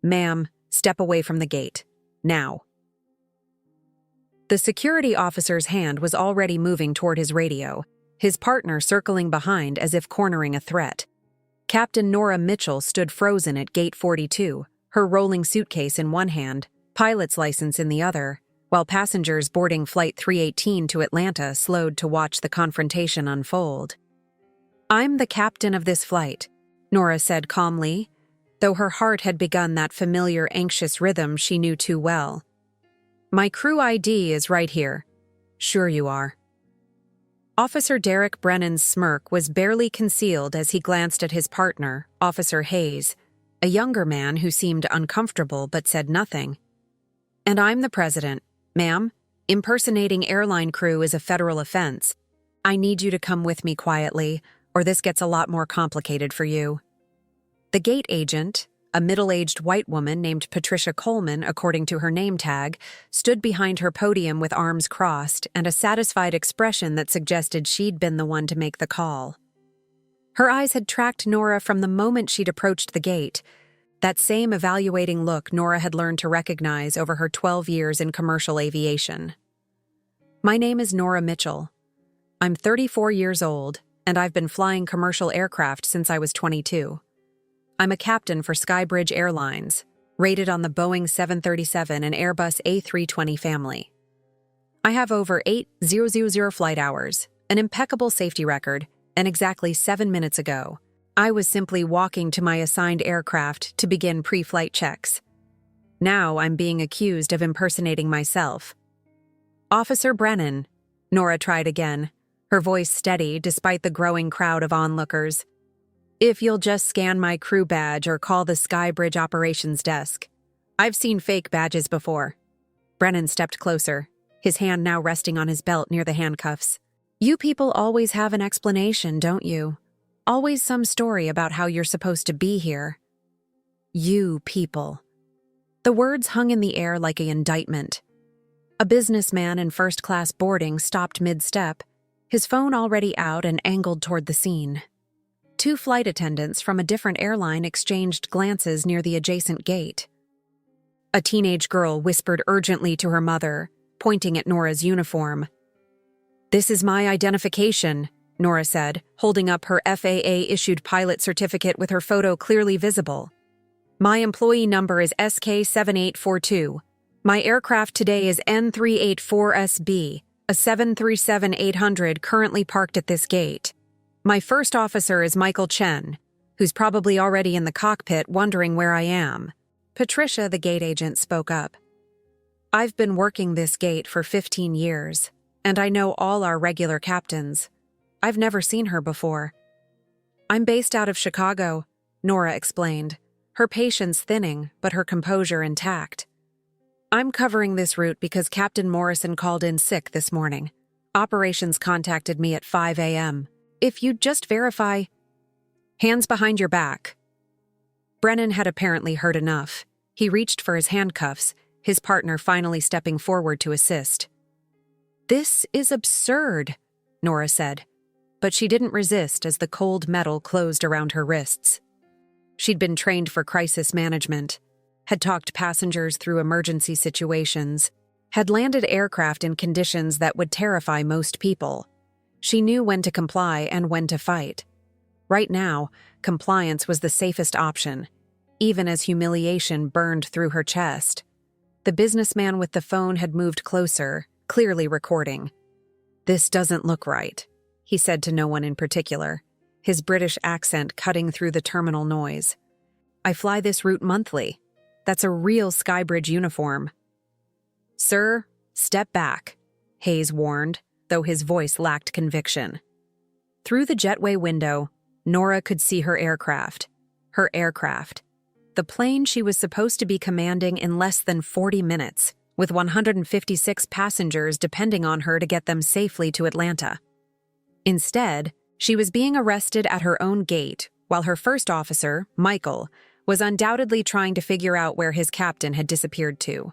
Ma'am, step away from the gate. Now. The security officer's hand was already moving toward his radio, his partner circling behind as if cornering a threat. Captain Nora Mitchell stood frozen at Gate 42, her rolling suitcase in one hand, pilot's license in the other, while passengers boarding Flight 318 to Atlanta slowed to watch the confrontation unfold. "I'm the captain of this flight," Nora said calmly, though her heart had begun that familiar anxious rhythm she knew too well. "My crew ID is right here." "Sure you are." Officer Derek Brennan's smirk was barely concealed as he glanced at his partner, Officer Hayes, a younger man who seemed uncomfortable but said nothing. "And I'm the president. Ma'am, impersonating airline crew is a federal offense. I need you to come with me quietly, or this gets a lot more complicated for you." The gate agent, a middle-aged white woman named Patricia Coleman according to her name tag, stood behind her podium with arms crossed and a satisfied expression that suggested she'd been the one to make the call. Her eyes had tracked Nora from the moment she'd approached the gate, that same evaluating look Nora had learned to recognize over her 12 years in commercial aviation. "My name is Nora Mitchell. I'm 34 years old, and I've been flying commercial aircraft since I was 22. I'm a captain for Skybridge Airlines, rated on the Boeing 737 and Airbus A320 family. I have over 8,000 flight hours, an impeccable safety record, and exactly 7 minutes ago, I was simply walking to my assigned aircraft to begin pre-flight checks. Now I'm being accused of impersonating myself." "Officer Brennan," Nora tried again, her voice steady despite the growing crowd of onlookers. "If you'll just scan my crew badge or call the Skybridge operations desk. I've seen fake badges before." Brennan stepped closer, his hand now resting on his belt near the handcuffs. "You people always have an explanation, don't you? Always some story about how you're supposed to be here." "You people." The words hung in the air like an indictment. A businessman in first-class boarding stopped mid-step, his phone already out and angled toward the scene. Two flight attendants from a different airline exchanged glances near the adjacent gate. A teenage girl whispered urgently to her mother, pointing at Nora's uniform. "This is my identification," Nora said, holding up her FAA-issued pilot certificate with her photo clearly visible. "My employee number is SK7842. My aircraft today is N384SB, a 737-800 currently parked at this gate. My first officer is Michael Chen, who's probably already in the cockpit wondering where I am." Patricia, the gate agent, spoke up. "I've been working this gate for 15 years, and I know all our regular captains. I've never seen her before." "I'm based out of Chicago," Nora explained, her patience thinning but her composure intact. "I'm covering this route because Captain Morrison called in sick this morning. Operations contacted me at 5 a.m. If you'd just verify—" "Hands behind your back." Brennan had apparently heard enough. He reached for his handcuffs, his partner finally stepping forward to assist. "This is absurd," Nora said, but she didn't resist as the cold metal closed around her wrists. She'd been trained for crisis management, had talked passengers through emergency situations, had landed aircraft in conditions that would terrify most people. She knew when to comply and when to fight. Right now, compliance was the safest option, even as humiliation burned through her chest. The businessman with the phone had moved closer, clearly recording. "This doesn't look right," he said to no one in particular, his British accent cutting through the terminal noise. "I fly this route monthly. That's a real Skybridge uniform." "Sir, step back," Hayes warned, though his voice lacked conviction. Through the jetway window, Nora could see her aircraft. Her aircraft. The plane she was supposed to be commanding in less than 40 minutes, with 156 passengers depending on her to get them safely to Atlanta. Instead, she was being arrested at her own gate, while her first officer, Michael, was undoubtedly trying to figure out where his captain had disappeared to.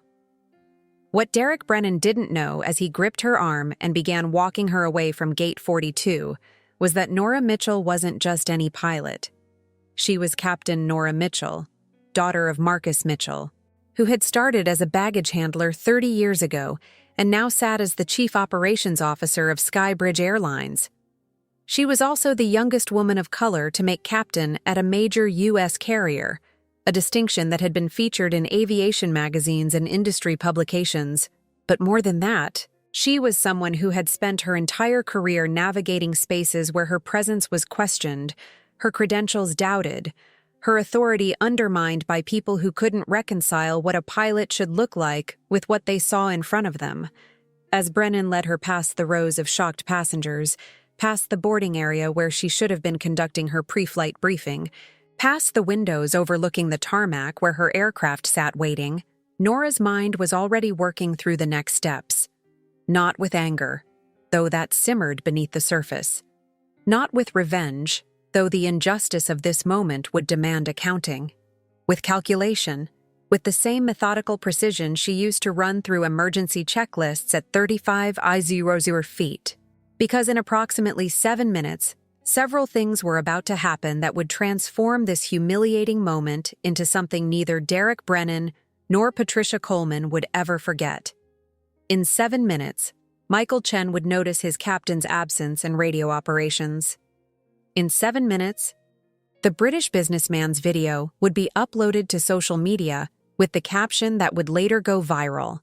What Derek Brennan didn't know as he gripped her arm and began walking her away from Gate 42 was that Nora Mitchell wasn't just any pilot. She was Captain Nora Mitchell, daughter of Marcus Mitchell, who had started as a baggage handler 30 years ago and now sat as the chief operations officer of Skybridge Airlines. She was also the youngest woman of color to make captain at a major U.S. carrier, a distinction that had been featured in aviation magazines and industry publications. But more than that, she was someone who had spent her entire career navigating spaces where her presence was questioned, her credentials doubted, her authority undermined by people who couldn't reconcile what a pilot should look like with what they saw in front of them. As Brennan led her past the rows of shocked passengers, past the boarding area where she should have been conducting her pre-flight briefing, past the windows overlooking the tarmac where her aircraft sat waiting, Nora's mind was already working through the next steps. Not with anger, though that simmered beneath the surface. Not with revenge, though the injustice of this moment would demand accounting. With calculation, with the same methodical precision she used to run through emergency checklists at 35,000 feet. Because in approximately 7 minutes, several things were about to happen that would transform this humiliating moment into something neither Derek Brennan nor Patricia Coleman would ever forget. In 7 minutes, Michael Chen would notice his captain's absence in radio operations. In 7 minutes, the British businessman's video would be uploaded to social media with the caption that would later go viral.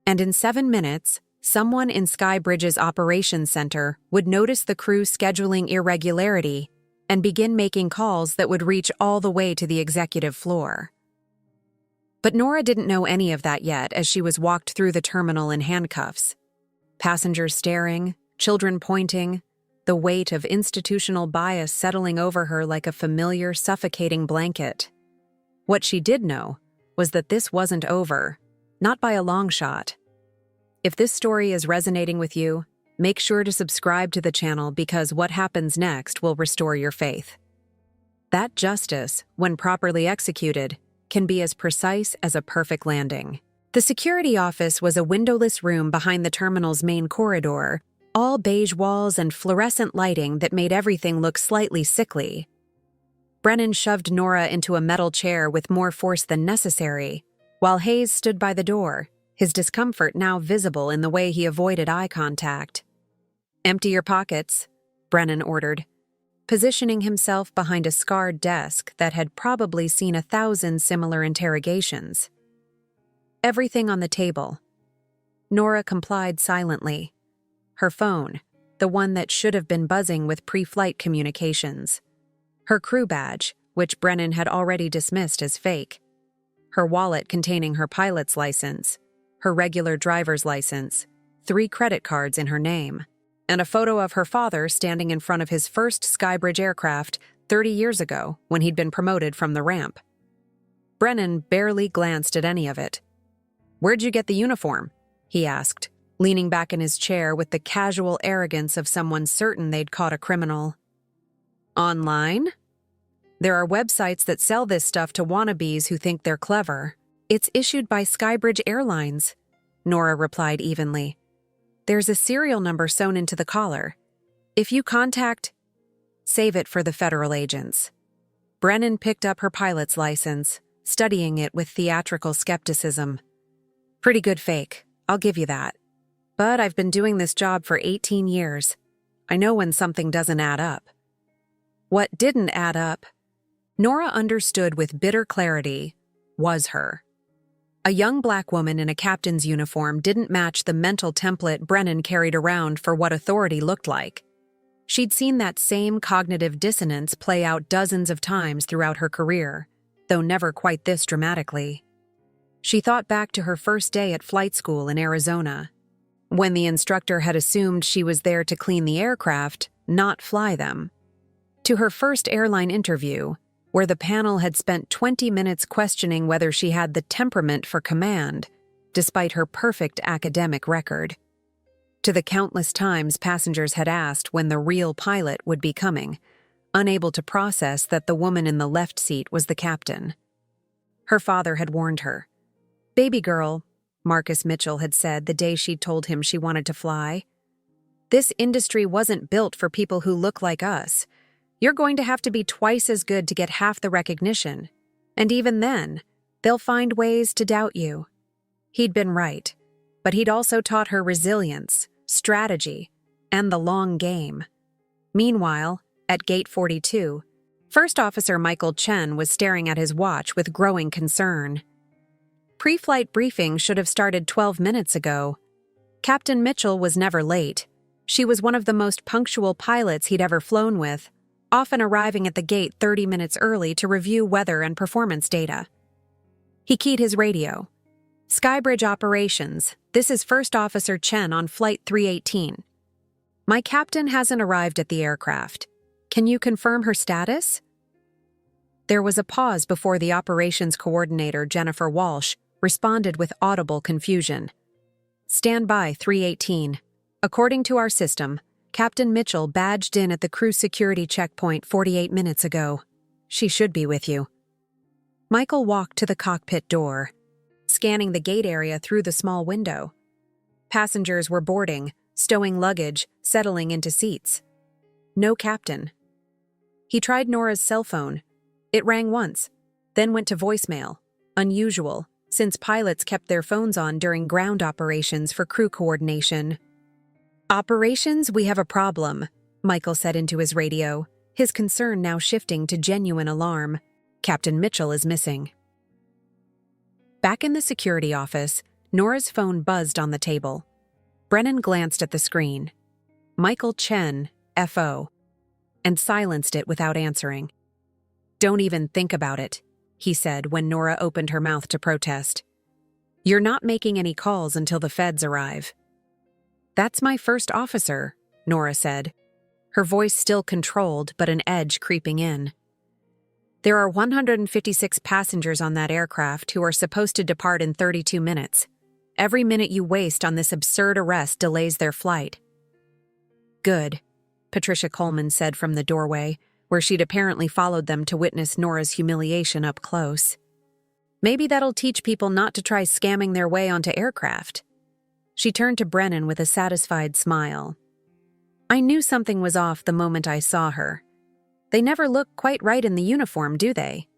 And in 7 minutes, someone in Skybridge's operations center would notice the crew scheduling irregularity and begin making calls that would reach all the way to the executive floor. But Nora didn't know any of that yet as she was walked through the terminal in handcuffs. Passengers staring, children pointing, the weight of institutional bias settling over her like a familiar, suffocating blanket. What she did know was that this wasn't over, not by a long shot. If this story is resonating with you, make sure to subscribe to the channel because what happens next will restore your faith. That justice, when properly executed, can be as precise as a perfect landing. The security office was a windowless room behind the terminal's main corridor, all beige walls and fluorescent lighting that made everything look slightly sickly. Brennan shoved Nora into a metal chair with more force than necessary, while Hayes stood by the door, his discomfort now visible in the way he avoided eye contact. "Empty your pockets," Brennan ordered, positioning himself behind a scarred desk that had probably seen 1,000 similar interrogations. "Everything on the table." Nora complied silently. Her phone, the one that should have been buzzing with pre-flight communications. Her crew badge, which Brennan had already dismissed as fake. Her wallet containing her pilot's license, her regular driver's license, 3 credit cards in her name, and a photo of her father standing in front of his first Skybridge aircraft 30 years ago when he'd been promoted from the ramp. Brennan barely glanced at any of it. "Where'd you get the uniform?" he asked, leaning back in his chair with the casual arrogance of someone certain they'd caught a criminal. "Online? There are websites that sell this stuff to wannabes who think they're clever. It's issued by Skybridge Airlines," Nora replied evenly. "There's a serial number sewn into the collar. If you contact, save it for the federal agents." Brennan picked up her pilot's license, studying it with theatrical skepticism. "Pretty good fake, I'll give you that. But I've been doing this job for 18 years. I know when something doesn't add up." What didn't add up, Nora understood with bitter clarity, was her. A young black woman in a captain's uniform didn't match the mental template Brennan carried around for what authority looked like. She'd seen that same cognitive dissonance play out dozens of times throughout her career, though never quite this dramatically. She thought back to her first day at flight school in Arizona, when the instructor had assumed she was there to clean the aircraft, not fly them. To her first airline interview, where the panel had spent 20 minutes questioning whether she had the temperament for command, despite her perfect academic record. To the countless times passengers had asked when the real pilot would be coming, unable to process that the woman in the left seat was the captain. Her father had warned her. "Baby girl," Marcus Mitchell had said the day she'd told him she wanted to fly. "This industry wasn't built for people who look like us. You're going to have to be twice as good to get half the recognition. And even then, they'll find ways to doubt you. He'd been right, but he'd also taught her resilience, strategy, and the long game. Meanwhile, at Gate 42, First Officer Michael Chen was staring at his watch with growing concern. Pre-flight briefing should have started 12 minutes ago. Captain Mitchell was never late. She was one of the most punctual pilots he'd ever flown with, often arriving at the gate 30 minutes early to review weather and performance data. He keyed his radio. "Skybridge operations, this is First Officer Chen on Flight 318. My captain hasn't arrived at the aircraft. Can you confirm her status?" There was a pause before the operations coordinator, Jennifer Walsh, responded with audible confusion. "Stand by 318. According to our system, Captain Mitchell badged in at the crew security checkpoint 48 minutes ago. She should be with you." Michael walked to the cockpit door, scanning the gate area through the small window. Passengers were boarding, stowing luggage, settling into seats. No captain. He tried Nora's cell phone. It rang once, then went to voicemail. Unusual, since pilots kept their phones on during ground operations for crew coordination. "Operations, we have a problem," Michael said into his radio, his concern now shifting to genuine alarm. "Captain Mitchell is missing." Back in the security office, Nora's phone buzzed on the table. Brennan glanced at the screen. Michael Chen, FO, and silenced it without answering. "Don't even think about it," he said when Nora opened her mouth to protest. "You're not making any calls until the feds arrive." "That's my first officer," Nora said, her voice still controlled but an edge creeping in. "There are 156 passengers on that aircraft who are supposed to depart in 32 minutes. Every minute you waste on this absurd arrest delays their flight." "Good," Patricia Coleman said from the doorway, where she'd apparently followed them to witness Nora's humiliation up close. "Maybe that'll teach people not to try scamming their way onto aircraft." She turned to Brennan with a satisfied smile. "I knew something was off the moment I saw her. They never look quite right in the uniform, do they?"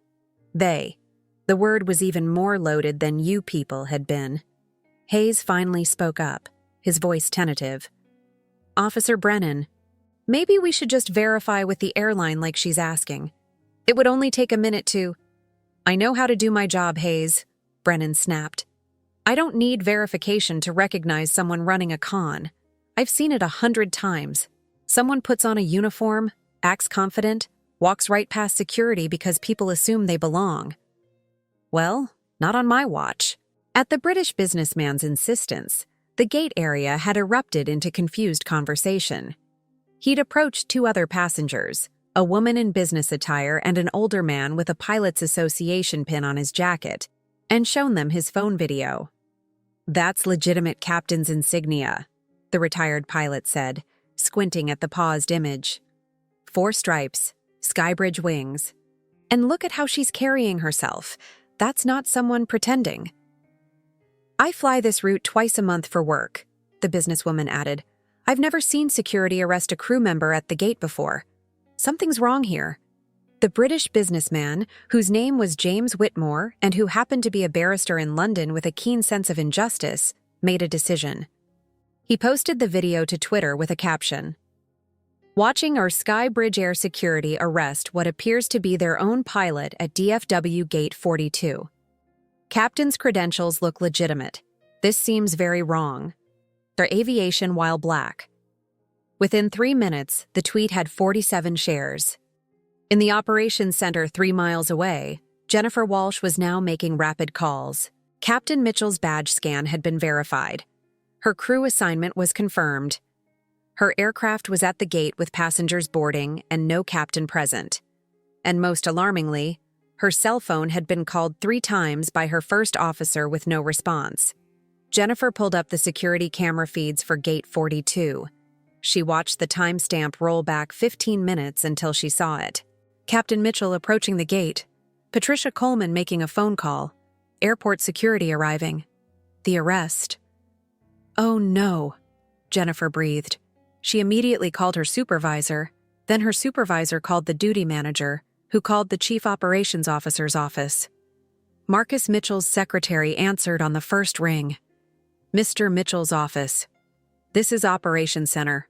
They. The word was even more loaded than you people had been. Hayes finally spoke up, his voice tentative. "Officer Brennan, maybe we should just verify with the airline like she's asking. It would only take a minute to—" "I know how to do my job, Hayes," Brennan snapped. "I don't need verification to recognize someone running a con. I've seen it 100 times. Someone puts on a uniform, acts confident, walks right past security because people assume they belong. Well, not on my watch." At the British businessman's insistence, the gate area had erupted into confused conversation. He'd approached two other passengers, a woman in business attire and an older man with a Pilots Association pin on his jacket, and shown them his phone video. "That's legitimate captain's insignia," the retired pilot said, squinting at the paused image. 4 stripes, Skybridge wings. "And look at how she's carrying herself. That's not someone pretending." "I fly this route twice a month for work," the businesswoman added. "I've never seen security arrest a crew member at the gate before. Something's wrong here." The British businessman, whose name was James Whitmore and who happened to be a barrister in London with a keen sense of injustice, made a decision. He posted the video to Twitter with a caption. "Watching our Skybridge Air Security arrest what appears to be their own pilot at DFW Gate 42. Captain's credentials look legitimate. This seems very wrong. Their aviation while black." Within 3 minutes, the tweet had 47 shares. In the operations center 3 miles away, Jennifer Walsh was now making rapid calls. Captain Mitchell's badge scan had been verified. Her crew assignment was confirmed. Her aircraft was at the gate with passengers boarding and no captain present. And most alarmingly, her cell phone had been called 3 times by her first officer with no response. Jennifer pulled up the security camera feeds for Gate 42. She watched the timestamp roll back 15 minutes until she saw it. Captain Mitchell approaching the gate. Patricia Coleman making a phone call. Airport security arriving. The arrest. "Oh no," Jennifer breathed. She immediately called her supervisor. Then her supervisor called the duty manager, who called the Chief Operations Officer's office. Marcus Mitchell's secretary answered on the first ring. Mr. Mitchell's office. This is Operations Center.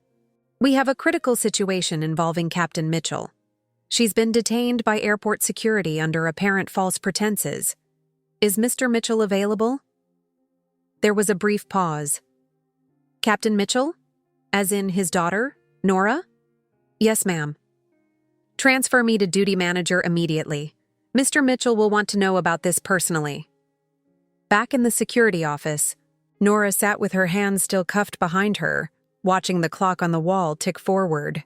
We have a critical situation involving Captain Mitchell. She's been detained by airport security under apparent false pretenses. Is Mr. Mitchell available? There was a brief pause. Captain Mitchell? As in his daughter, Nora? Yes, ma'am. Transfer me to duty manager immediately. Mr. Mitchell will want to know about this personally. Back in the security office, Nora sat with her hands still cuffed behind her, watching the clock on the wall tick forward.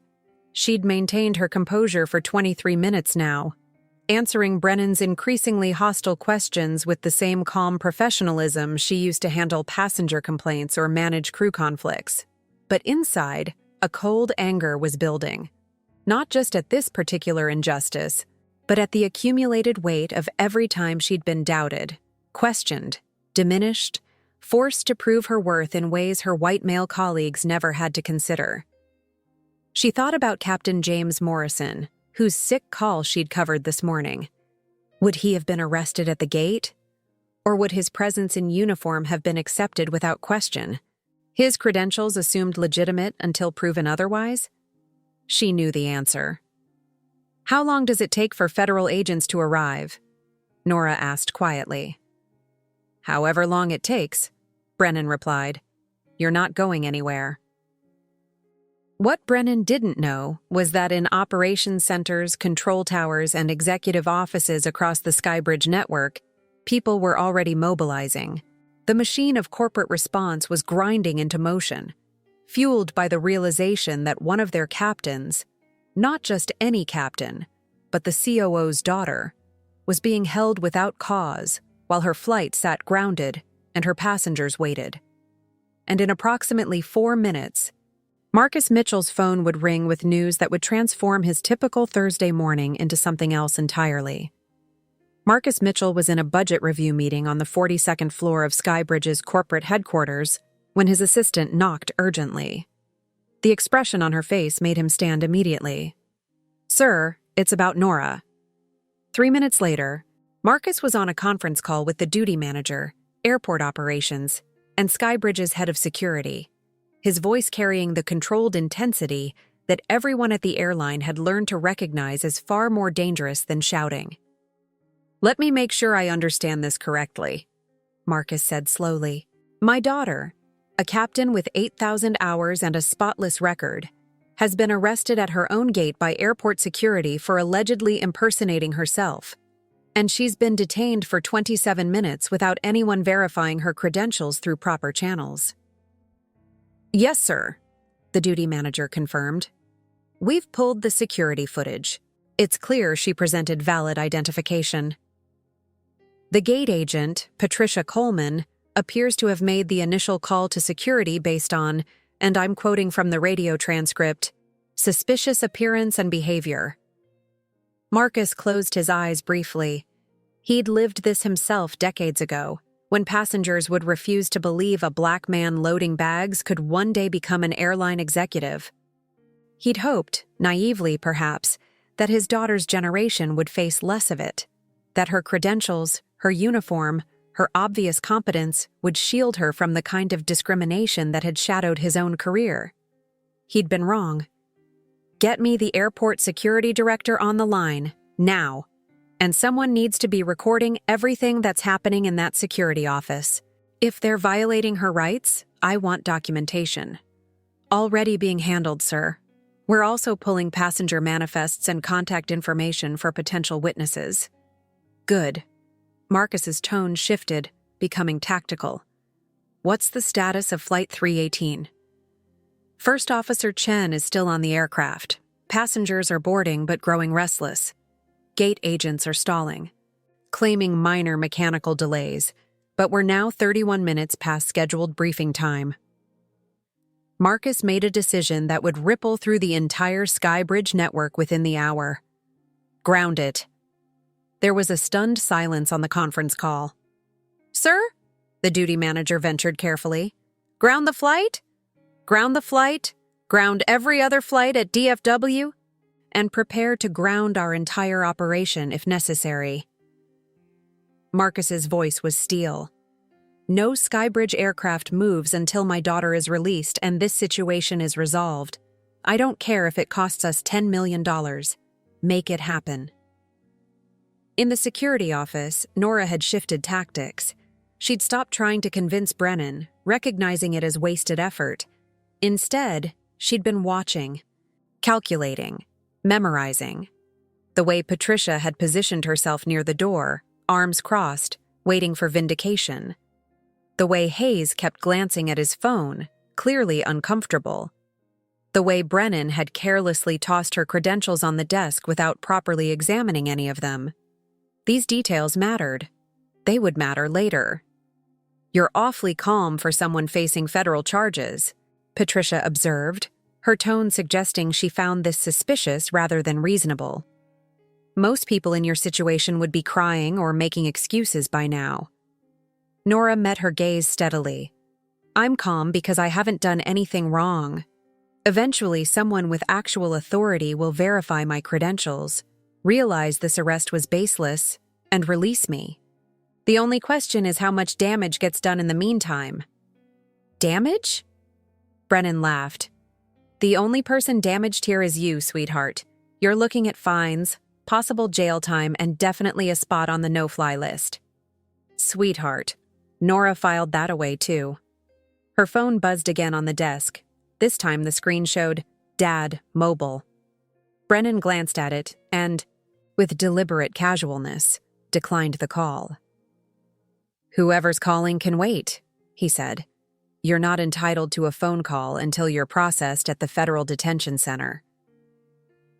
She'd maintained her composure for 23 minutes now, answering Brennan's increasingly hostile questions with the same calm professionalism she used to handle passenger complaints or manage crew conflicts. But inside, a cold anger was building. Not just at this particular injustice, but at the accumulated weight of every time she'd been doubted, questioned, diminished, forced to prove her worth in ways her white male colleagues never had to consider. She thought about Captain James Morrison, whose sick call she'd covered this morning. Would he have been arrested at the gate? Or would his presence in uniform have been accepted without question? His credentials assumed legitimate until proven otherwise? She knew the answer. How long does it take for federal agents to arrive? Nora asked quietly. However long it takes, Brennan replied. You're not going anywhere. What Brennan didn't know was that in operations centers, control towers, and executive offices across the Skybridge network, people were already mobilizing. The machine of corporate response was grinding into motion, fueled by the realization that one of their captains, not just any captain, but the COO's daughter, was being held without cause while her flight sat grounded and her passengers waited. And in approximately 4 minutes, Marcus Mitchell's phone would ring with news that would transform his typical Thursday morning into something else entirely. Marcus Mitchell was in a budget review meeting on the 42nd floor of Skybridge's corporate headquarters when his assistant knocked urgently. The expression on her face made him stand immediately. Sir, it's about Nora. 3 minutes later, Marcus was on a conference call with the duty manager, airport operations, and Skybridge's head of security, his voice carrying the controlled intensity that everyone at the airline had learned to recognize as far more dangerous than shouting. Let me make sure I understand this correctly, Marcus said slowly. My daughter, a captain with 8,000 hours and a spotless record, has been arrested at her own gate by airport security for allegedly impersonating herself, and she's been detained for 27 minutes without anyone verifying her credentials through proper channels. Yes, sir, the duty manager confirmed. We've pulled the security footage. It's clear she presented valid identification. The gate agent, Patricia Coleman, appears to have made the initial call to security based on, and I'm quoting from the radio transcript, suspicious appearance and behavior. Marcus closed his eyes briefly. He'd lived this himself decades ago, when passengers would refuse to believe a black man loading bags could one day become an airline executive. He'd hoped, naively perhaps, that his daughter's generation would face less of it, that her credentials, her uniform, her obvious competence would shield her from the kind of discrimination that had shadowed his own career. He'd been wrong. Get me the airport security director on the line, now. And someone needs to be recording everything that's happening in that security office. If they're violating her rights, I want documentation. Already being handled, sir. We're also pulling passenger manifests and contact information for potential witnesses. Good. Marcus's tone shifted, becoming tactical. What's the status of Flight 318? First Officer Chen is still on the aircraft. Passengers are boarding but growing restless. Gate agents are stalling, claiming minor mechanical delays, but we're now 31 minutes past scheduled briefing time. Marcus made a decision that would ripple through the entire Skybridge network within the hour. Ground it. There was a stunned silence on the conference call. Sir? The duty manager ventured carefully. Ground the flight? Ground the flight? Ground every other flight at DFW? and prepare to ground our entire operation if necessary." Marcus's voice was steel. "No Skybridge aircraft moves until my daughter is released and this situation is resolved. I don't care if it costs us $10 million. Make it happen." In the security office, Nora had shifted tactics. She'd stopped trying to convince Brennan, recognizing it as wasted effort. Instead, she'd been watching, calculating, memorizing. The way Patricia had positioned herself near the door, arms crossed, waiting for vindication. The way Hayes kept glancing at his phone, clearly uncomfortable. The way Brennan had carelessly tossed her credentials on the desk without properly examining any of them. These details mattered. They would matter later. "You're awfully calm for someone facing federal charges," Patricia observed, her tone suggesting she found this suspicious rather than reasonable. "Most people in your situation would be crying or making excuses by now." Nora met her gaze steadily. "I'm calm because I haven't done anything wrong. Eventually, someone with actual authority will verify my credentials, realize this arrest was baseless, and release me. The only question is how much damage gets done in the meantime." "Damage?" Brennan laughed. "The only person damaged here is you, sweetheart. You're looking at fines, possible jail time, and definitely a spot on the no-fly list." "Sweetheart." Nora filed that away too. Her phone buzzed again on the desk. This time the screen showed "Dad, mobile." Brennan glanced at it and, with deliberate casualness, declined the call. "Whoever's calling can wait," he said. "You're not entitled to a phone call until you're processed at the Federal Detention Center."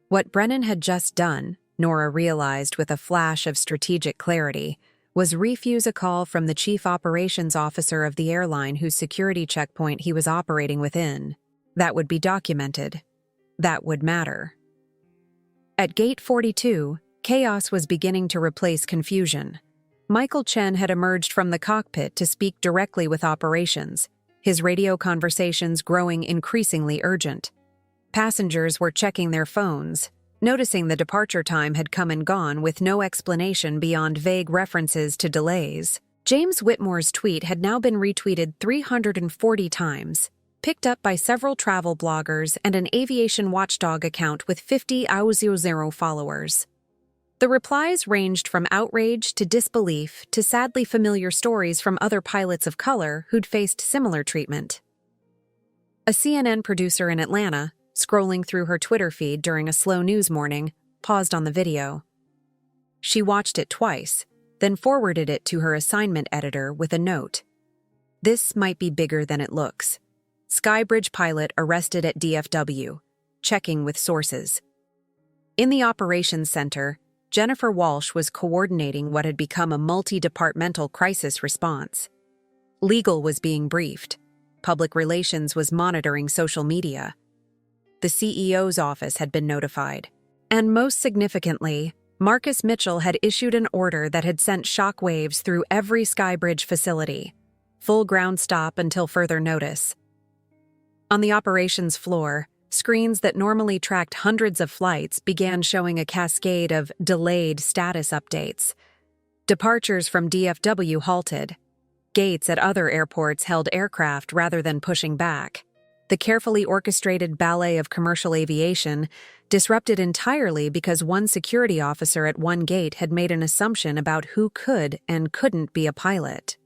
What Brennan had just done, Nora realized with a flash of strategic clarity, was refuse a call from the chief operations officer of the airline whose security checkpoint he was operating within. That would be documented. That would matter. At Gate 42, chaos was beginning to replace confusion. Michael Chen had emerged from the cockpit to speak directly with operations, his radio conversations growing increasingly urgent. Passengers were checking their phones, noticing the departure time had come and gone with no explanation beyond vague references to delays. James Whitmore's tweet had now been retweeted 340 times, picked up by several travel bloggers and an aviation watchdog account with 50,000 followers. The replies ranged from outrage to disbelief to sadly familiar stories from other pilots of color who'd faced similar treatment. A CNN producer in Atlanta, scrolling through her Twitter feed during a slow news morning, paused on the video. She watched it twice, then forwarded it to her assignment editor with a note. "This might be bigger than it looks. Skybridge pilot arrested at DFW. Checking with sources." In the operations center, Jennifer Walsh was coordinating what had become a multi-departmental crisis response. Legal was being briefed. Public relations was monitoring social media. The CEO's office had been notified. And most significantly, Marcus Mitchell had issued an order that had sent shockwaves through every Skybridge facility. Full ground stop until further notice. On the operations floor, screens that normally tracked hundreds of flights began showing a cascade of delayed status updates. Departures from DFW halted. Gates at other airports held aircraft rather than pushing back. The carefully orchestrated ballet of commercial aviation disrupted entirely because one security officer at one gate had made an assumption about who could and couldn't be a pilot.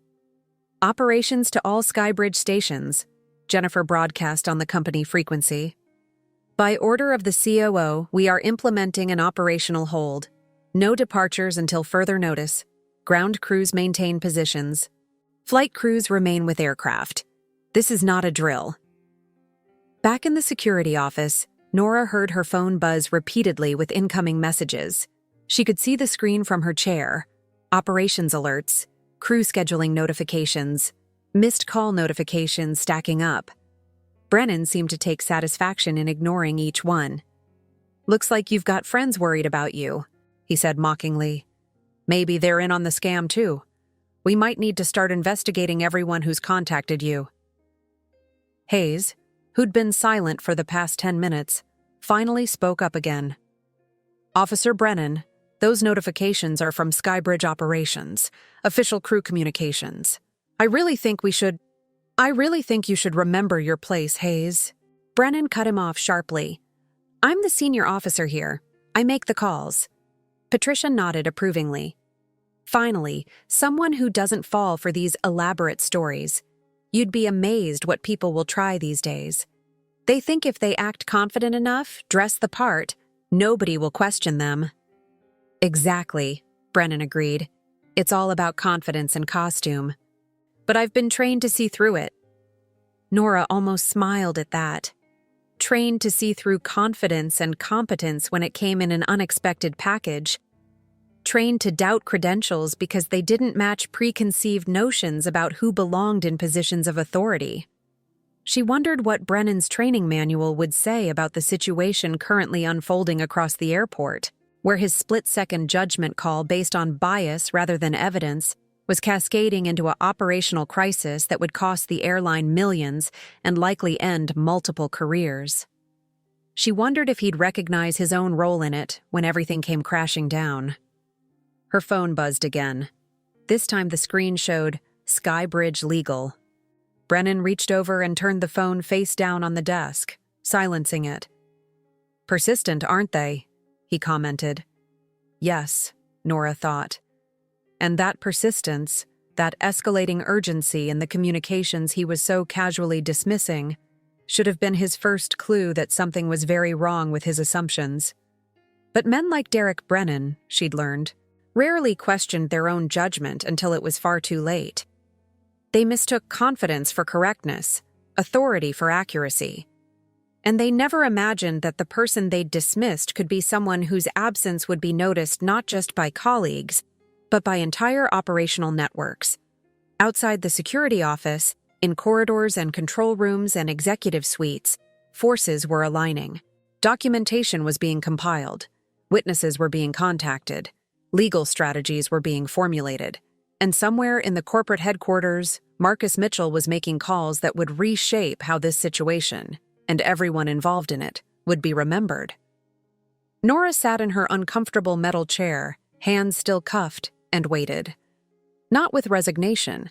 "Operations to all Skybridge stations," Jennifer broadcast on the company frequency. "By order of the COO, we are implementing an operational hold. No departures until further notice. Ground crews maintain positions. Flight crews remain with aircraft. This is not a drill." Back in the security office, Nora heard her phone buzz repeatedly with incoming messages. She could see the screen from her chair. Operations alerts, crew scheduling notifications, missed call notifications stacking up. Brennan seemed to take satisfaction in ignoring each one. "Looks like you've got friends worried about you," he said mockingly. "Maybe they're in on the scam too. We might need to start investigating everyone who's contacted you." Hayes, who'd been silent for the past 10 minutes, finally spoke up again. Officer Brennan, those notifications are from Skybridge Operations, official crew communications. I really think you should remember your place, Hayes. Brennan cut him off sharply. I'm the senior officer here. I make the calls. Patricia nodded approvingly. Finally, someone who doesn't fall for these elaborate stories. You'd be amazed what people will try these days. They think if they act confident enough, dress the part, nobody will question them. Exactly, Brennan agreed. It's all about confidence and costume. But I've been trained to see through it. Nora almost smiled at that. Trained to see through confidence and competence when it came in an unexpected package. Trained to doubt credentials because they didn't match preconceived notions about who belonged in positions of authority. She wondered what Brennan's training manual would say about the situation currently unfolding across the airport, where his split-second judgment call based on bias rather than evidence was cascading into an operational crisis that would cost the airline millions and likely end multiple careers. She wondered if he'd recognize his own role in it when everything came crashing down. Her phone buzzed again. This time the screen showed Skybridge Legal. Brennan reached over and turned the phone face down on the desk, silencing it. Persistent, aren't they? He commented. Yes, Nora thought. And that persistence, that escalating urgency in the communications he was so casually dismissing, should have been his first clue that something was very wrong with his assumptions. But men like Derek Brennan, she'd learned, rarely questioned their own judgment until it was far too late. They mistook confidence for correctness, authority for accuracy. And they never imagined that the person they'd dismissed could be someone whose absence would be noticed not just by colleagues, but by entire operational networks. Outside the security office, in corridors and control rooms and executive suites, forces were aligning. Documentation was being compiled. Witnesses were being contacted. Legal strategies were being formulated. And somewhere in the corporate headquarters, Marcus Mitchell was making calls that would reshape how this situation, and everyone involved in it, would be remembered. Nora sat in her uncomfortable metal chair, hands still cuffed, and waited. Not with resignation,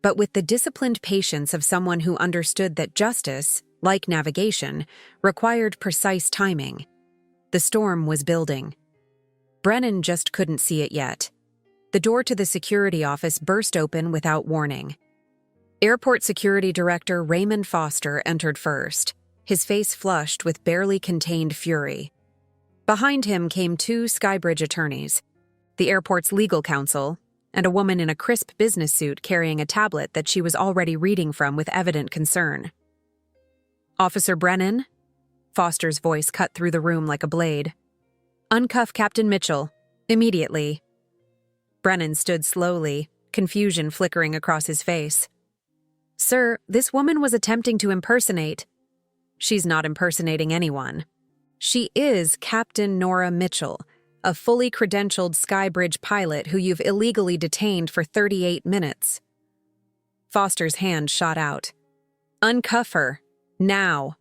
but with the disciplined patience of someone who understood that justice, like navigation, required precise timing. The storm was building. Brennan just couldn't see it yet. The door to the security office burst open without warning. Airport Security Director Raymond Foster entered first, his face flushed with barely contained fury. Behind him came two Skybridge attorneys, the airport's legal counsel, and a woman in a crisp business suit carrying a tablet that she was already reading from with evident concern. Officer Brennan? Foster's voice cut through the room like a blade. Uncuff Captain Mitchell, immediately. Brennan stood slowly, confusion flickering across his face. Sir, this woman was attempting to impersonate. She's not impersonating anyone. She is Captain Nora Mitchell, a fully credentialed Skybridge pilot who you've illegally detained for 38 minutes. Foster's hand shot out. Uncuff her, now.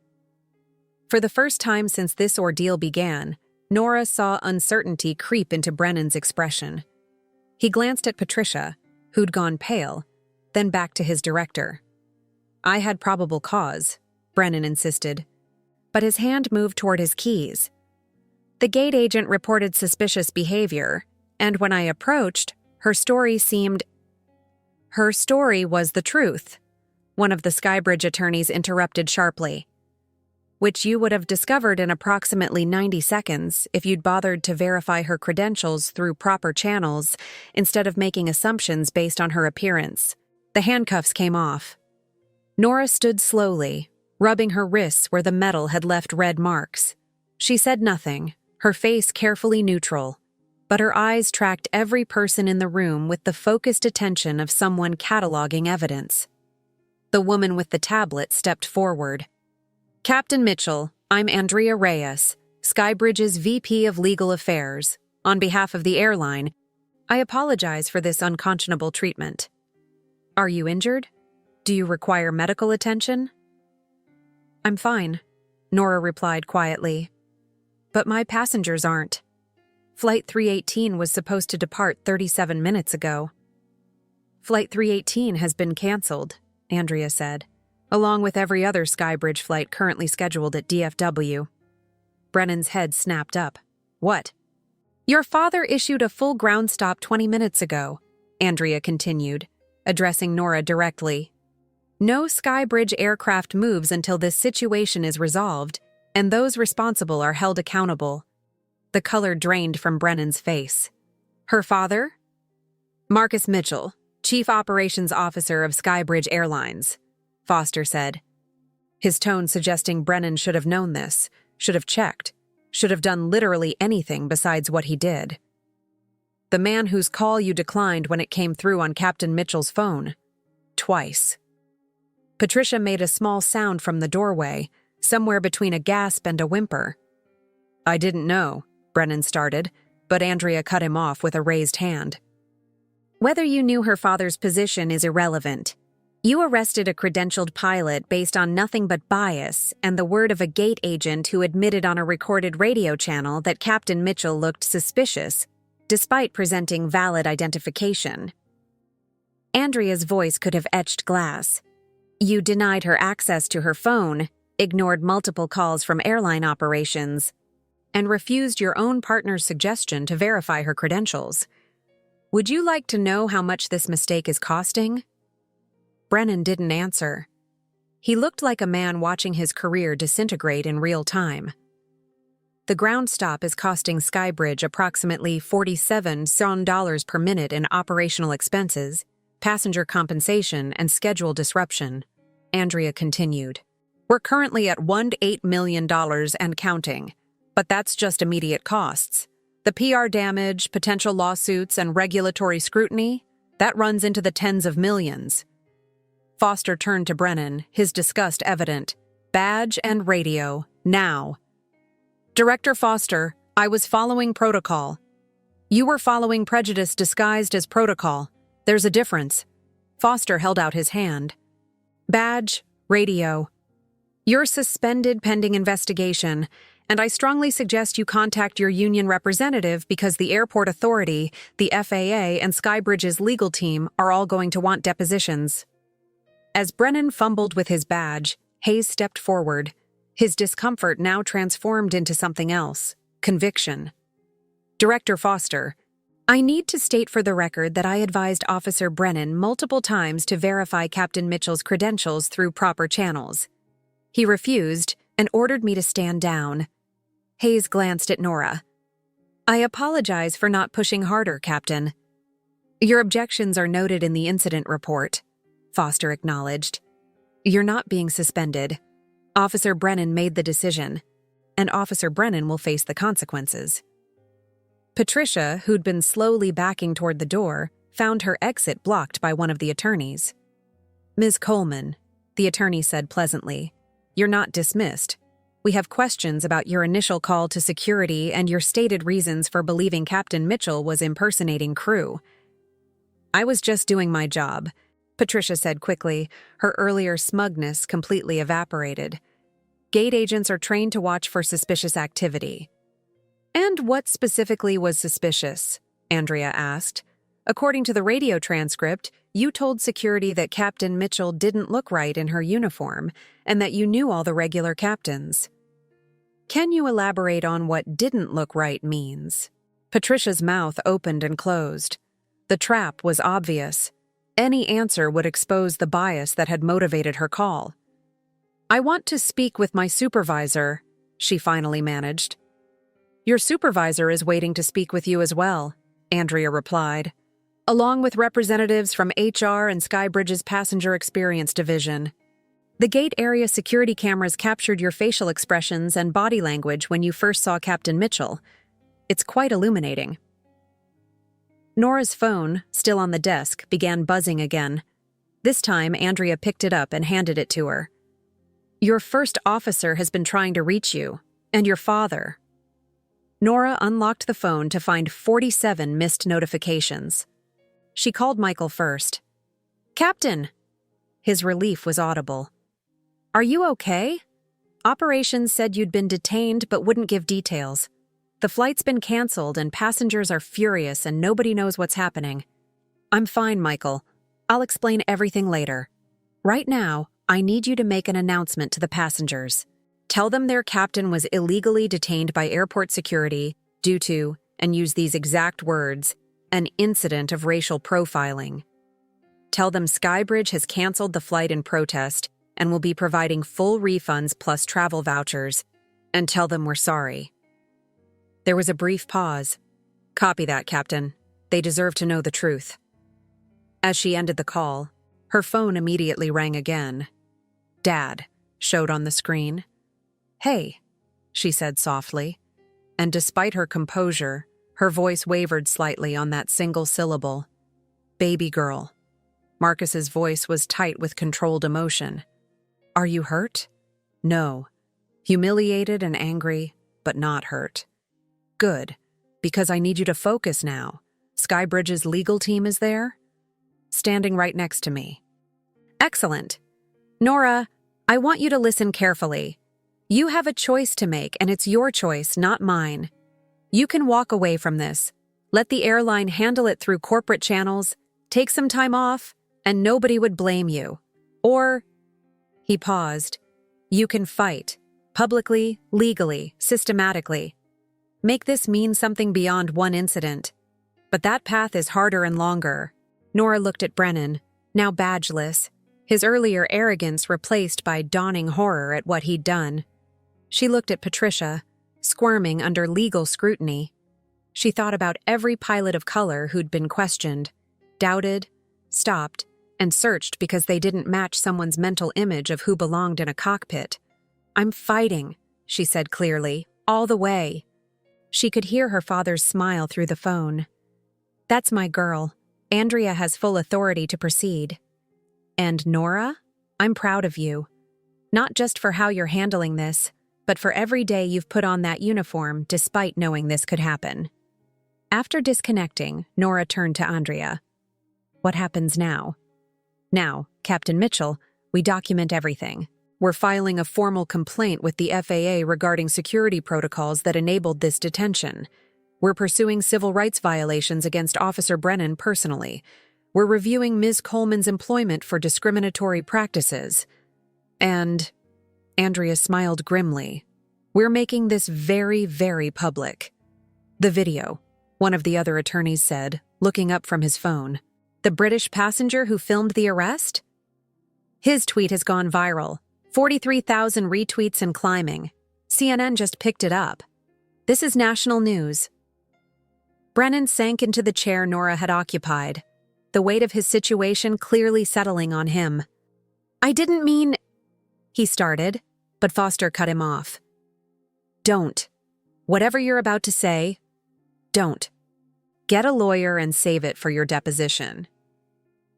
For the first time since this ordeal began, Nora saw uncertainty creep into Brennan's expression. He glanced at Patricia, who'd gone pale, then back to his director. I had probable cause, Brennan insisted, but his hand moved toward his keys. The gate agent reported suspicious behavior, and when I approached, her story was the truth, one of the Skybridge attorneys interrupted sharply. Which you would have discovered in approximately 90 seconds if you'd bothered to verify her credentials through proper channels instead of making assumptions based on her appearance. The handcuffs came off. Nora stood slowly, rubbing her wrists where the metal had left red marks. She said nothing, her face carefully neutral, but her eyes tracked every person in the room with the focused attention of someone cataloging evidence. The woman with the tablet stepped forward. Captain Mitchell, I'm Andrea Reyes, Skybridge's VP of Legal Affairs. On behalf of the airline, I apologize for this unconscionable treatment. Are you injured? Do you require medical attention? I'm fine, Nora replied quietly. But my passengers aren't. Flight 318 was supposed to depart 37 minutes ago. Flight 318 has been canceled, Andrea said, along with every other Skybridge flight currently scheduled at DFW. Brennan's head snapped up. What? Your father issued a full ground stop 20 minutes ago, Andrea continued, addressing Nora directly. No Skybridge aircraft moves until this situation is resolved, and those responsible are held accountable. The color drained from Brennan's face. Her father? Marcus Mitchell, Chief Operations Officer of Skybridge Airlines, Foster said, his tone suggesting Brennan should have known this, should have checked, should have done literally anything besides what he did. The man whose call you declined when it came through on Captain Mitchell's phone. Twice. Patricia made a small sound from the doorway, somewhere between a gasp and a whimper. I didn't know, Brennan started, but Andrea cut him off with a raised hand. Whether you knew her father's position is irrelevant. You arrested a credentialed pilot based on nothing but bias and the word of a gate agent who admitted on a recorded radio channel that Captain Mitchell looked suspicious, despite presenting valid identification. Andrea's voice could have etched glass. You denied her access to her phone, ignored multiple calls from airline operations, and refused your own partner's suggestion to verify her credentials. Would you like to know how much this mistake is costing? Brennan didn't answer. He looked like a man watching his career disintegrate in real time. The ground stop is costing Skybridge approximately $47 per minute in operational expenses, passenger compensation, and schedule disruption, Andrea continued. We're currently at $18 million and counting, but that's just immediate costs. The PR damage, potential lawsuits, and regulatory scrutiny, that runs into the tens of millions. Foster turned to Brennan, his disgust evident. Badge and radio, now. Director Foster, I was following protocol. You were following prejudice disguised as protocol. There's a difference. Foster held out his hand. Badge, radio. You're suspended pending investigation, and I strongly suggest you contact your union representative because the airport authority, the FAA, and Skybridge's legal team are all going to want depositions. As Brennan fumbled with his badge, Hayes stepped forward, his discomfort now transformed into something else, conviction. Director Foster, I need to state for the record that I advised Officer Brennan multiple times to verify Captain Mitchell's credentials through proper channels. He refused and ordered me to stand down. Hayes glanced at Nora. I apologize for not pushing harder, Captain. Your objections are noted in the incident report, Foster acknowledged. You're not being suspended. Officer Brennan made the decision, and Officer Brennan will face the consequences. Patricia, who'd been slowly backing toward the door, found her exit blocked by one of the attorneys. Ms. Coleman, the attorney said pleasantly, you're not dismissed. We have questions about your initial call to security and your stated reasons for believing Captain Mitchell was impersonating crew. I was just doing my job, Patricia said quickly, her earlier smugness completely evaporated. Gate agents are trained to watch for suspicious activity. And what specifically was suspicious? Andrea asked. According to the radio transcript, you told security that Captain Mitchell didn't look right in her uniform and that you knew all the regular captains. Can you elaborate on what didn't look right means? Patricia's mouth opened and closed. The trap was obvious. Any answer would expose the bias that had motivated her call. I want to speak with my supervisor, she finally managed. Your supervisor is waiting to speak with you as well, Andrea replied, along with representatives from HR and Skybridge's Passenger Experience Division. The gate area security cameras captured your facial expressions and body language when you first saw Captain Mitchell. It's quite illuminating. Nora's phone, still on the desk, began buzzing again. This time, Andrea picked it up and handed it to her. Your first officer has been trying to reach you, and your father. Nora unlocked the phone to find 47 missed notifications. She called Michael first. Captain! His relief was audible. Are you okay? Operations said you'd been detained but wouldn't give details. The flight's been canceled and passengers are furious and nobody knows what's happening. I'm fine, Michael. I'll explain everything later. Right now, I need you to make an announcement to the passengers. Tell them their captain was illegally detained by airport security due to, and use these exact words, an incident of racial profiling. Tell them Skybridge has canceled the flight in protest and will be providing full refunds plus travel vouchers, and tell them we're sorry. There was a brief pause. Copy that, Captain. They deserve to know the truth. As she ended the call, her phone immediately rang again. Dad showed on the screen. Hey, she said softly, and despite her composure, her voice wavered slightly on that single syllable. Baby girl. Marcus's voice was tight with controlled emotion. Are you hurt? No. Humiliated and angry, but not hurt. Good, because I need you to focus now. Skybridge's legal team is there, standing right next to me. Excellent. Nora, I want you to listen carefully. You have a choice to make, and it's your choice, not mine. You can walk away from this, let the airline handle it through corporate channels, take some time off, and nobody would blame you. Or, he paused, you can fight, publicly, legally, systematically. Make this mean something beyond one incident. But that path is harder and longer. Nora looked at Brennan, now badgeless, his earlier arrogance replaced by dawning horror at what he'd done. She looked at Patricia, squirming under legal scrutiny. She thought about every pilot of color who'd been questioned, doubted, stopped, and searched because they didn't match someone's mental image of who belonged in a cockpit. I'm fighting, she said clearly, all the way. She could hear her father's smile through the phone. That's my girl. Andrea has full authority to proceed. And Nora, I'm proud of you. Not just for how you're handling this, but for every day you've put on that uniform despite knowing this could happen. After disconnecting, Nora turned to Andrea. What happens now? Now, Captain Mitchell, we document everything. We're filing a formal complaint with the FAA regarding security protocols that enabled this detention. We're pursuing civil rights violations against Officer Brennan personally. We're reviewing Ms. Coleman's employment for discriminatory practices. And Andrea smiled grimly. We're making this very, very public. The video, one of the other attorneys said, looking up from his phone. The British passenger who filmed the arrest? His tweet has gone viral. 43,000 retweets and climbing. CNN just picked it up. This is national news. Brennan sank into the chair Nora had occupied, the weight of his situation clearly settling on him. I didn't mean... he started, but Foster cut him off. Don't. Whatever you're about to say, don't. Get a lawyer and save it for your deposition.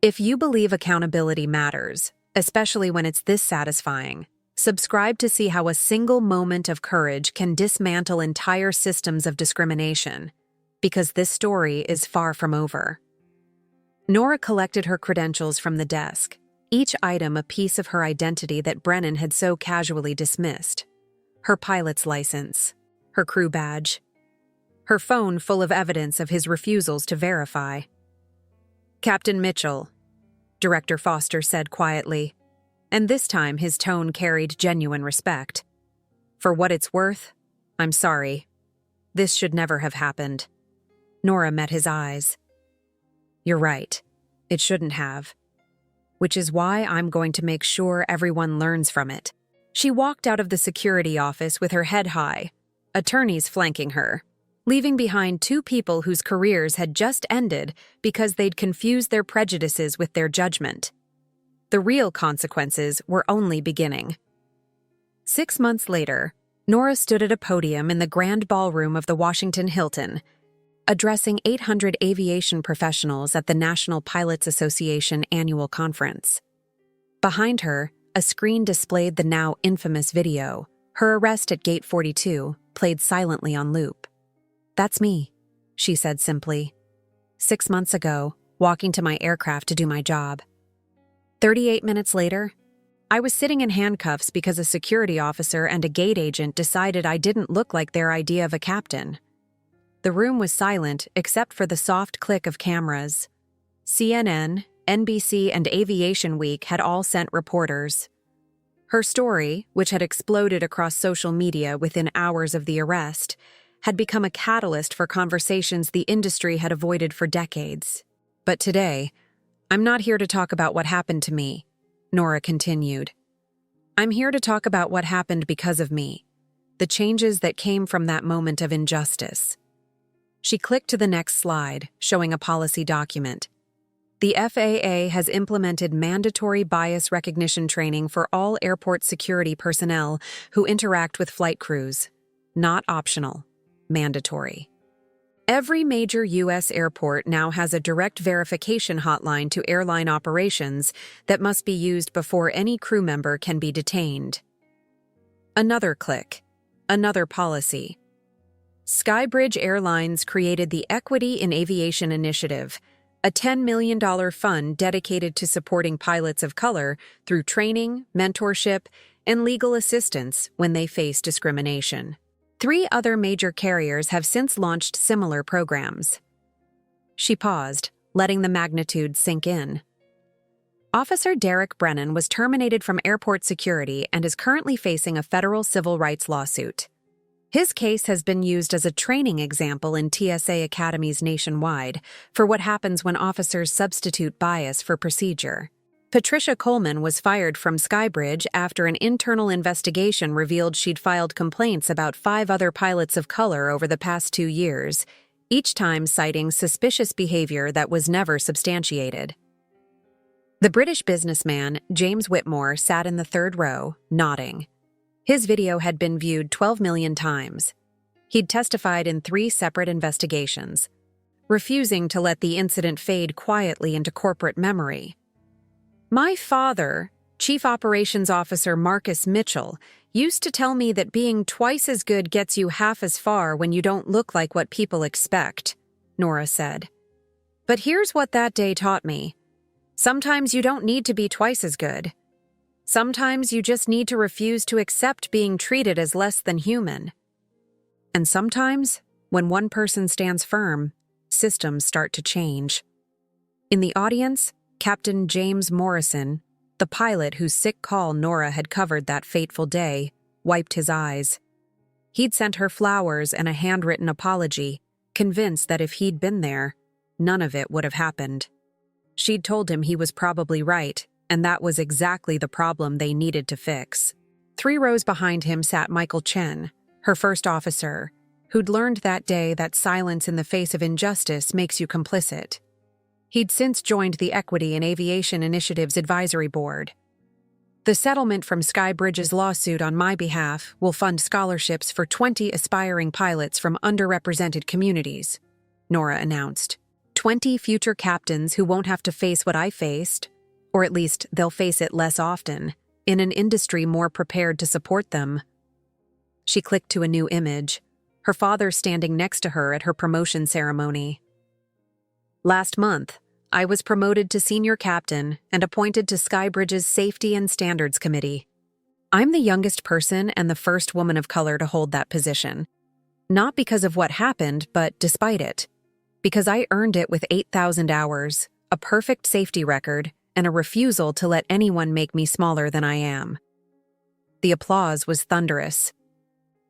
If you believe accountability matters, especially when it's this satisfying, subscribe to see how a single moment of courage can dismantle entire systems of discrimination, because this story is far from over. Nora collected her credentials from the desk, each item a piece of her identity that Brennan had so casually dismissed. Her pilot's license, her crew badge, her phone full of evidence of his refusals to verify. Captain Mitchell, Director Foster said quietly, and this time his tone carried genuine respect. For what it's worth, I'm sorry. This should never have happened. Nora met his eyes. You're right. It shouldn't have. Which is why I'm going to make sure everyone learns from it. She walked out of the security office with her head high, attorneys flanking her, leaving behind two people whose careers had just ended because they'd confused their prejudices with their judgment. The real consequences were only beginning. 6 months later, Nora stood at a podium in the grand ballroom of the Washington Hilton, addressing 800 aviation professionals at the National Pilots Association annual conference. Behind her, a screen displayed the now infamous video, her arrest at Gate 42, played silently on loop. That's me, she said simply. 6 months ago, walking to my aircraft to do my job. 38 minutes later, I was sitting in handcuffs because a security officer and a gate agent decided I didn't look like their idea of a captain. The room was silent except for the soft click of cameras. CNN, NBC, and Aviation Week had all sent reporters. Her story, which had exploded across social media within hours of the arrest, had become a catalyst for conversations the industry had avoided for decades. But today, I'm not here to talk about what happened to me, Nora continued. I'm here to talk about what happened because of me, the changes that came from that moment of injustice. She clicked to the next slide, showing a policy document. The FAA has implemented mandatory bias recognition training for all airport security personnel who interact with flight crews. Not optional, mandatory. Every major U.S. airport now has a direct verification hotline to airline operations that must be used before any crew member can be detained. Another click. Another policy. Skybridge Airlines created the Equity in Aviation Initiative, a $10 million fund dedicated to supporting pilots of color through training, mentorship, and legal assistance when they face discrimination. 3 other major carriers have since launched similar programs. She paused, letting the magnitude sink in. Officer Derek Brennan was terminated from airport security and is currently facing a federal civil rights lawsuit. His case has been used as a training example in TSA academies nationwide for what happens when officers substitute bias for procedure. Patricia Coleman was fired from Skybridge after an internal investigation revealed she'd filed complaints about 5 other pilots of color over the past 2 years, each time citing suspicious behavior that was never substantiated. The British businessman, James Whitmore, sat in the 3rd row, nodding. His video had been viewed 12 million times. He'd testified in 3 separate investigations, refusing to let the incident fade quietly into corporate memory. My father, Chief Operations Officer Marcus Mitchell, used to tell me that being twice as good gets you half as far when you don't look like what people expect, Nora said. But here's what that day taught me. Sometimes you don't need to be twice as good. Sometimes you just need to refuse to accept being treated as less than human. And sometimes, when one person stands firm, systems start to change. In the audience, Captain James Morrison, the pilot whose sick call Nora had covered that fateful day, wiped his eyes. He'd sent her flowers and a handwritten apology, convinced that if he'd been there, none of it would have happened. She'd told him he was probably right, and that was exactly the problem they needed to fix. 3 rows behind him sat Michael Chen, her first officer, who'd learned that day that silence in the face of injustice makes you complicit. He'd since joined the Equity in Aviation Initiative's advisory board. The settlement from Skybridge's lawsuit on my behalf will fund scholarships for 20 aspiring pilots from underrepresented communities, Nora announced. 20 future captains who won't have to face what I faced, or at least they'll face it less often, in an industry more prepared to support them. She clicked to a new image, her father standing next to her at her promotion ceremony. Last month, I was promoted to senior captain and appointed to Skybridge's Safety and Standards Committee. I'm the youngest person and the first woman of color to hold that position. Not because of what happened, but despite it. Because I earned it with 8,000 hours, a perfect safety record, and a refusal to let anyone make me smaller than I am. The applause was thunderous.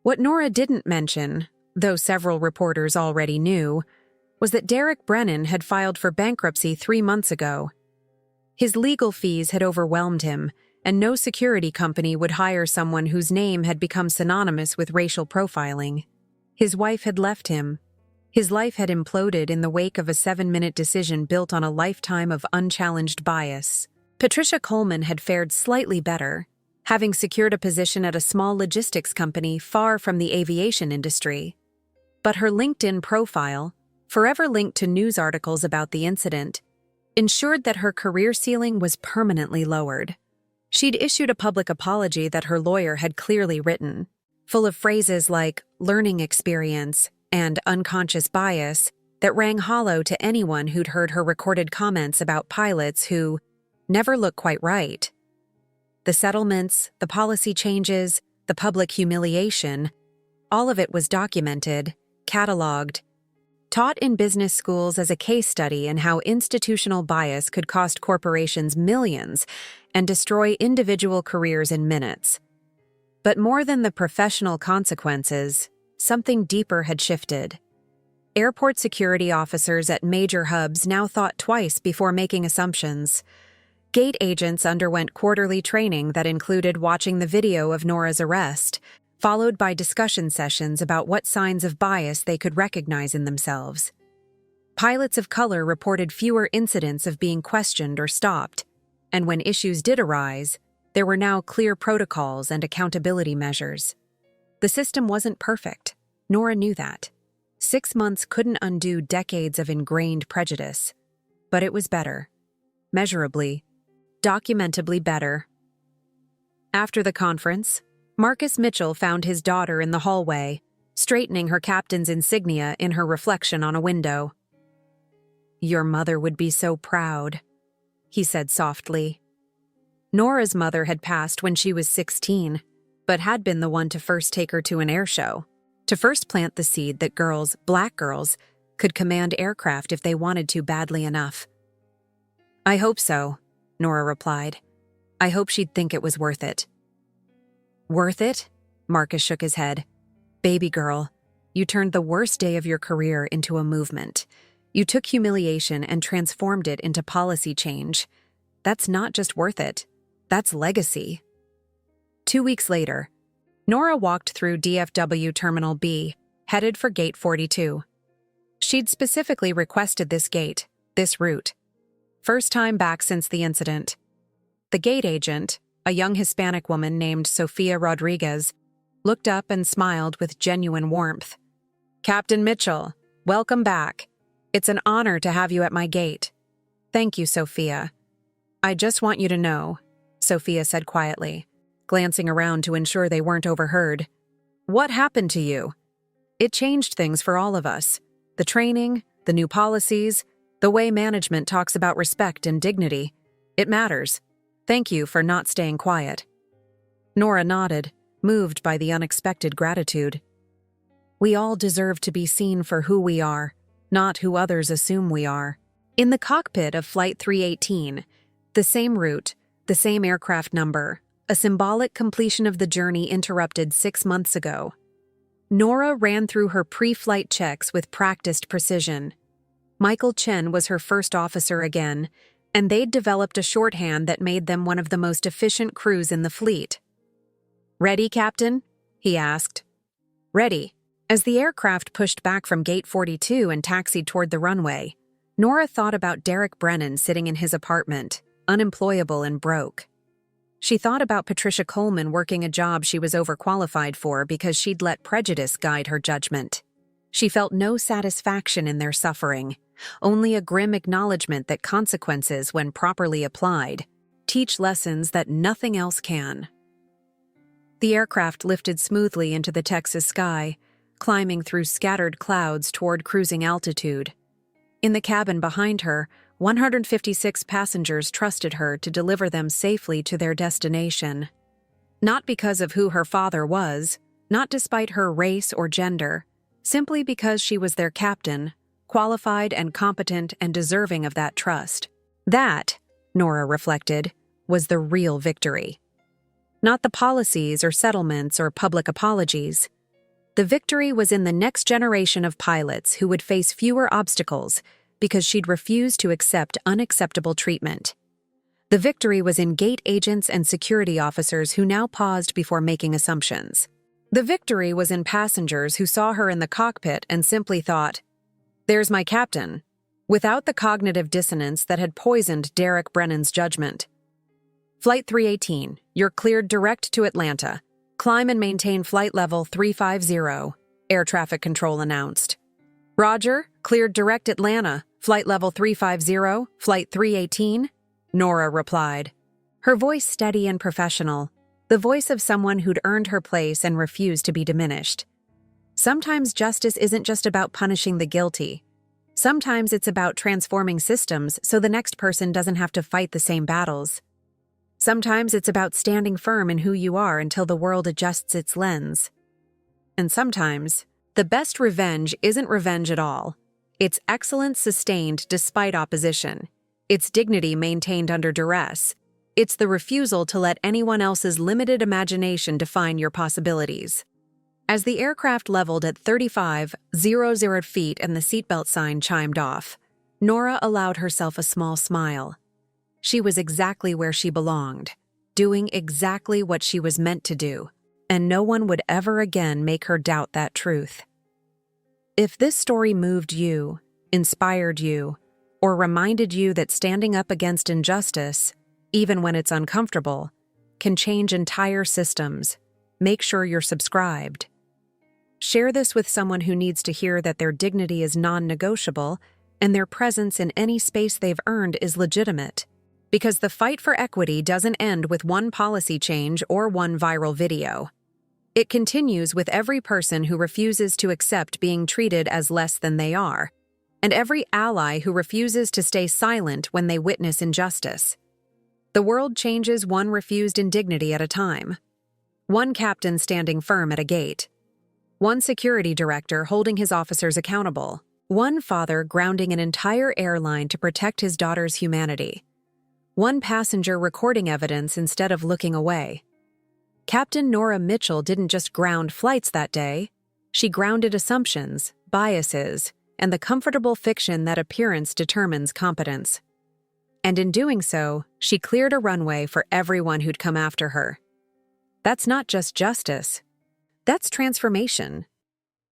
What Nora didn't mention, though several reporters already knew, was that Derek Brennan had filed for bankruptcy 3 months ago. His legal fees had overwhelmed him, and no security company would hire someone whose name had become synonymous with racial profiling. His wife had left him. His life had imploded in the wake of a 7-minute decision built on a lifetime of unchallenged bias. Patricia Coleman had fared slightly better, having secured a position at a small logistics company far from the aviation industry. But her LinkedIn profile, forever linked to news articles about the incident, ensured that her career ceiling was permanently lowered. She'd issued a public apology that her lawyer had clearly written, full of phrases like learning experience and unconscious bias that rang hollow to anyone who'd heard her recorded comments about pilots who never look quite right. The settlements, the policy changes, the public humiliation, all of it was documented, cataloged, taught in business schools as a case study in how institutional bias could cost corporations millions and destroy individual careers in minutes. But more than the professional consequences, something deeper had shifted. Airport security officers at major hubs now thought twice before making assumptions. Gate agents underwent quarterly training that included watching the video of Nora's arrest, followed by discussion sessions about what signs of bias they could recognize in themselves. Pilots of color reported fewer incidents of being questioned or stopped, and when issues did arise, there were now clear protocols and accountability measures. The system wasn't perfect. Nora knew that. 6 months couldn't undo decades of ingrained prejudice, but it was better. Measurably, documentably better. After the conference, Marcus Mitchell found his daughter in the hallway, straightening her captain's insignia in her reflection on a window. "Your mother would be so proud," he said softly. Nora's mother had passed when she was 16, but had been the one to first take her to an air show, to first plant the seed that girls, black girls, could command aircraft if they wanted to badly enough. "I hope so," Nora replied. "I hope she'd think it was worth it." "Worth it?" Marcus shook his head. "Baby girl, you turned the worst day of your career into a movement. You took humiliation and transformed it into policy change. That's not just worth it. That's legacy." 2 weeks later, Nora walked through DFW Terminal B, headed for Gate 42. She'd specifically requested this gate, this route. First time back since the incident. The gate agent, a young Hispanic woman named Sofia Rodriguez, looked up and smiled with genuine warmth. "Captain Mitchell, welcome back. It's an honor to have you at my gate." "Thank you, Sofia. I just want you to know," Sofia said quietly, glancing around to ensure they weren't overheard. "What happened to you? It changed things for all of us. The training, the new policies, the way management talks about respect and dignity. It matters. Thank you for not staying quiet." Nora nodded, moved by the unexpected gratitude. "We all deserve to be seen for who we are, not who others assume we are." In the cockpit of Flight 318, the same route, the same aircraft number, a symbolic completion of the journey interrupted 6 months ago. Nora ran through her pre-flight checks with practiced precision. Michael Chen was her first officer again, and they'd developed a shorthand that made them one of the most efficient crews in the fleet. "Ready, Captain?" he asked. "Ready." As the aircraft pushed back from Gate 42 and taxied toward the runway, Nora thought about Derek Brennan sitting in his apartment, unemployable and broke. She thought about Patricia Coleman working a job she was overqualified for because she'd let prejudice guide her judgment. She felt no satisfaction in their suffering, only a grim acknowledgement that consequences, when properly applied, teach lessons that nothing else can. The aircraft lifted smoothly into the Texas sky, climbing through scattered clouds toward cruising altitude. In the cabin behind her, 156 passengers trusted her to deliver them safely to their destination. Not because of who her father was, not despite her race or gender, simply because she was their captain, qualified and competent and deserving of that trust. That, Nora reflected, was the real victory. Not the policies or settlements or public apologies. The victory was in the next generation of pilots who would face fewer obstacles because she'd refused to accept unacceptable treatment. The victory was in gate agents and security officers who now paused before making assumptions. The victory was in passengers who saw her in the cockpit and simply thought, "There's my captain," without the cognitive dissonance that had poisoned Derek Brennan's judgment. "Flight 318, you're cleared direct to Atlanta. Climb and maintain flight level 350, Air Traffic Control announced. "Roger, cleared direct Atlanta, flight level 350, flight 318, Nora replied, her voice steady and professional, the voice of someone who'd earned her place and refused to be diminished. Sometimes justice isn't just about punishing the guilty. Sometimes it's about transforming systems so the next person doesn't have to fight the same battles. Sometimes it's about standing firm in who you are until the world adjusts its lens. And sometimes, the best revenge isn't revenge at all. its excellence sustained despite opposition, its dignity maintained under duress. It's the refusal to let anyone else's limited imagination define your possibilities. As the aircraft leveled at 35,000 feet and the seatbelt sign chimed off, Nora allowed herself a small smile. She was exactly where she belonged, doing exactly what she was meant to do, and no one would ever again make her doubt that truth. If this story moved you, inspired you, or reminded you that standing up against injustice, even when it's uncomfortable, can change entire systems, make sure you're subscribed. Share this with someone who needs to hear that their dignity is non-negotiable and their presence in any space they've earned is legitimate. Because the fight for equity doesn't end with one policy change or one viral video. It continues with every person who refuses to accept being treated as less than they are, and every ally who refuses to stay silent when they witness injustice. The world changes one refused indignity at a time. One captain standing firm at a gate. One security director holding his officers accountable. One father grounding an entire airline to protect his daughter's humanity. One passenger recording evidence instead of looking away. Captain Nora Mitchell didn't just ground flights that day. She grounded assumptions, biases, and the comfortable fiction that appearance determines competence. And in doing so, she cleared a runway for everyone who'd come after her. That's not just justice. That's transformation.